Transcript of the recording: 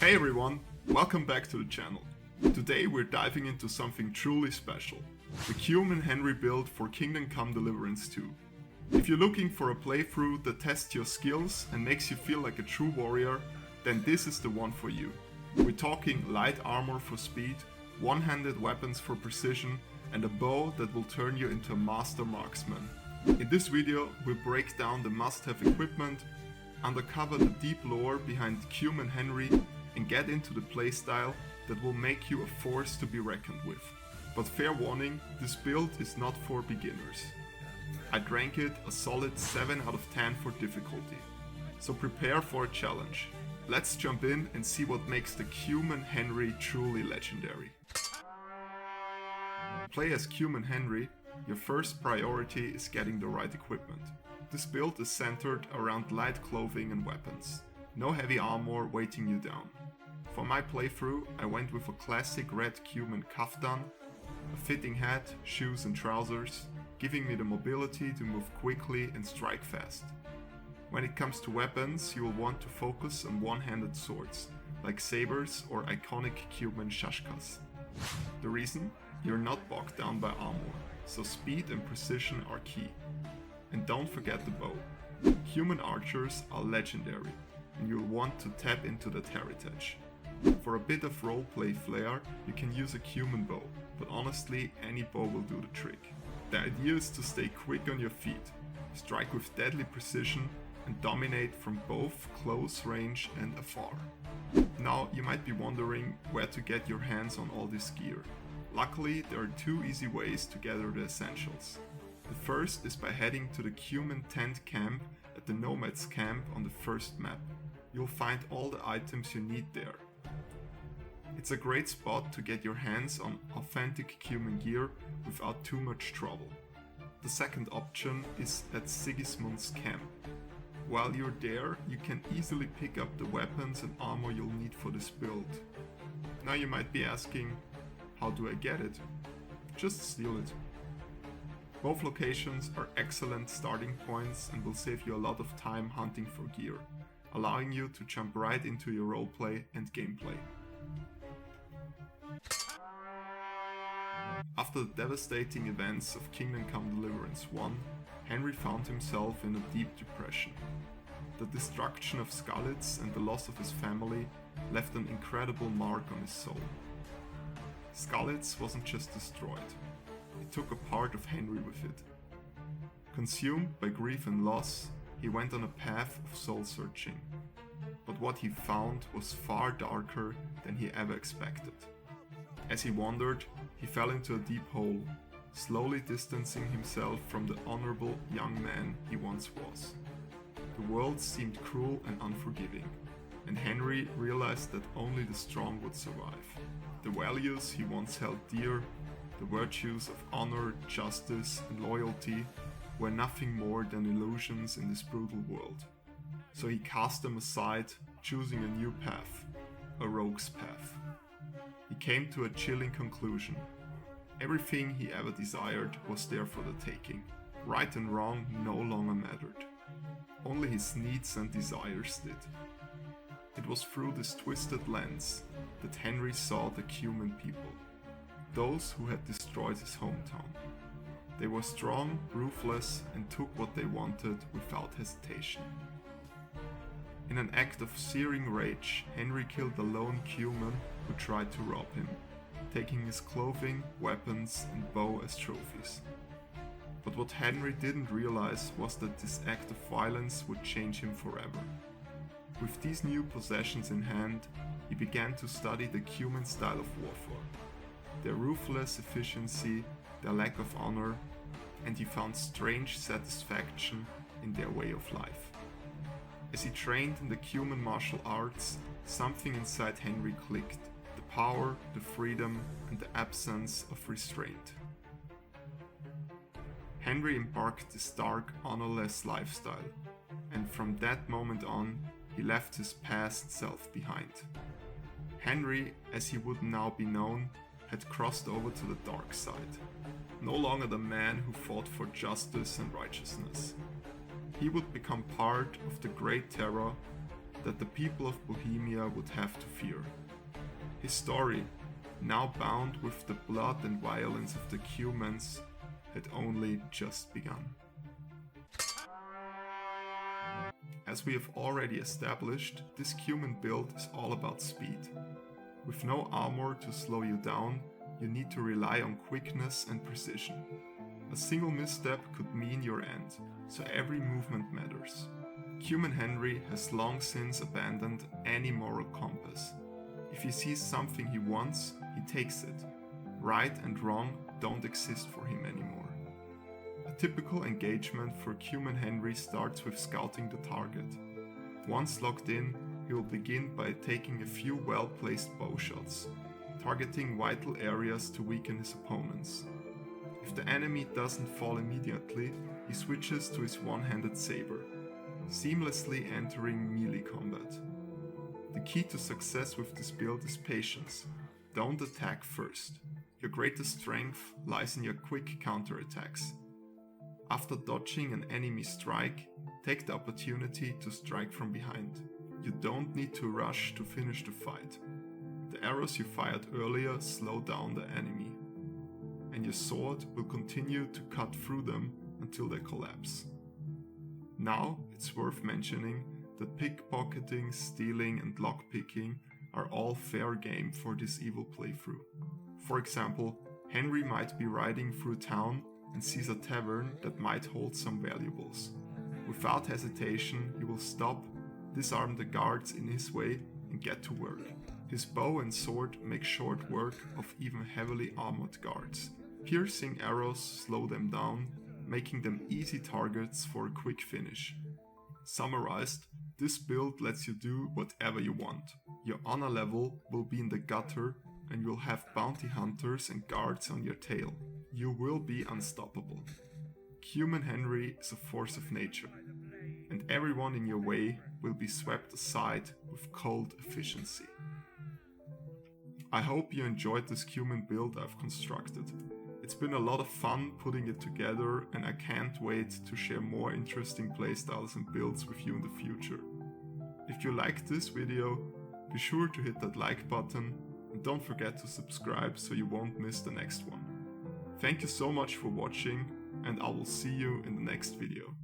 Hey everyone, welcome back to the channel. Today we're diving into something truly special, the Cuman-Henry build for Kingdom Come Deliverance 2. If you're looking for a playthrough that tests your skills and makes you feel like a true warrior, then this is the one for you. We're talking light armor for speed, one-handed weapons for precision, and a bow that will turn you into a master marksman. In this video, we'll break down the must-have equipment, uncover the deep lore behind Cuman-Henry, and get into the playstyle that will make you a force to be reckoned with. But fair warning, this build is not for beginners. I'd rank it a solid 7 out of 10 for difficulty. So prepare for a challenge. Let's jump in and see what makes the Cuman-Henry truly legendary. Play as Cuman-Henry, your first priority is getting the right equipment. This build is centered around light clothing and weapons. No heavy armor weighting you down. For my playthrough, I went with a classic red Cuman kaftan, a fitting hat, shoes and trousers, giving me the mobility to move quickly and strike fast. When it comes to weapons, you will want to focus on one-handed swords, like sabers or iconic Cuman shashkas. The reason? You're not bogged down by armor, so speed and precision are key. And don't forget the bow. Cuman archers are legendary, and you'll want to tap into that heritage. For a bit of roleplay flair, you can use a Cuman bow, but honestly, any bow will do the trick. The idea is to stay quick on your feet, strike with deadly precision, and dominate from both close range and afar. Now, you might be wondering where to get your hands on all this gear. Luckily, there are two easy ways to gather the essentials. The first is by heading to the Cuman tent camp at the Nomads camp on the first map. You'll find all the items you need there. It's a great spot to get your hands on authentic Cuman gear without too much trouble. The second option is at Sigismund's camp. While you're there, you can easily pick up the weapons and armor you'll need for this build. Now you might be asking, how do I get it? Just steal it. Both locations are excellent starting points and will save you a lot of time hunting for gear, allowing you to jump right into your roleplay and gameplay. After the devastating events of Kingdom Come Deliverance 1, Henry found himself in a deep depression. The destruction of Skalitz and the loss of his family left an incredible mark on his soul. Skalitz wasn't just destroyed, it took a part of Henry with it. Consumed by grief and loss, he went on a path of soul searching. But what he found was far darker than he ever expected. As he wandered, he fell into a deep hole, slowly distancing himself from the honorable young man he once was. The world seemed cruel and unforgiving, and Henry realized that only the strong would survive. The values he once held dear, the virtues of honor, justice, and loyalty, were nothing more than illusions in this brutal world. So he cast them aside, choosing a new path, a rogue's path. He came to a chilling conclusion. Everything he ever desired was there for the taking. Right and wrong no longer mattered. Only his needs and desires did. It was through this twisted lens that Henry saw the Cuman people, those who had destroyed his hometown. They were strong, ruthless, and took what they wanted without hesitation. In an act of searing rage, Henry killed a lone Cuman who tried to rob him, taking his clothing, weapons, and bow as trophies. But what Henry didn't realize was that this act of violence would change him forever. With these new possessions in hand, he began to study the Cuman style of warfare, their ruthless efficiency, their lack of honor, and he found strange satisfaction in their way of life. As he trained in the Cuman martial arts, something inside Henry clicked: the power, the freedom, and the absence of restraint. Henry embarked this dark, honorless lifestyle, and from that moment on, he left his past self behind. Henry, as he would now be known, had crossed over to the dark side. No longer the man who fought for justice and righteousness. He would become part of the Great Terror, that the people of Bohemia would have to fear. His story, now bound with the blood and violence of the Cumans, had only just begun. As we have already established, this Cuman build is all about speed. With no armor to slow you down, you need to rely on quickness and precision. A single misstep could mean your end, so every movement matters. Cuman-Henry has long since abandoned any moral compass. If he sees something he wants, he takes it. Right and wrong don't exist for him anymore. A typical engagement for Cuman-Henry starts with scouting the target. Once locked in, he will begin by taking a few well-placed bow shots, targeting vital areas to weaken his opponents. If the enemy doesn't fall immediately, he switches to his one-handed saber, seamlessly entering melee combat. The key to success with this build is patience. Don't attack first. Your greatest strength lies in your quick counterattacks. After dodging an enemy strike, take the opportunity to strike from behind. You don't need to rush to finish the fight. The arrows you fired earlier slow down the enemy, and your sword will continue to cut through them until they collapse. Now, it's worth mentioning that pickpocketing, stealing and lockpicking are all fair game for this evil playthrough. For example, Henry might be riding through town and sees a tavern that might hold some valuables. Without hesitation, he will stop, disarm the guards in his way and get to work. His bow and sword make short work of even heavily armored guards. Piercing arrows slow them down, making them easy targets for a quick finish. Summarized, this build lets you do whatever you want. Your honor level will be in the gutter and you'll have bounty hunters and guards on your tail. You will be unstoppable. Cuman-Henry is a force of nature, and everyone in your way will be swept aside with cold efficiency. I hope you enjoyed this Cuman build I've constructed. It's been a lot of fun putting it together, and I can't wait to share more interesting playstyles and builds with you in the future. If you liked this video, be sure to hit that like button and don't forget to subscribe so you won't miss the next one. Thank you so much for watching, and I will see you in the next video.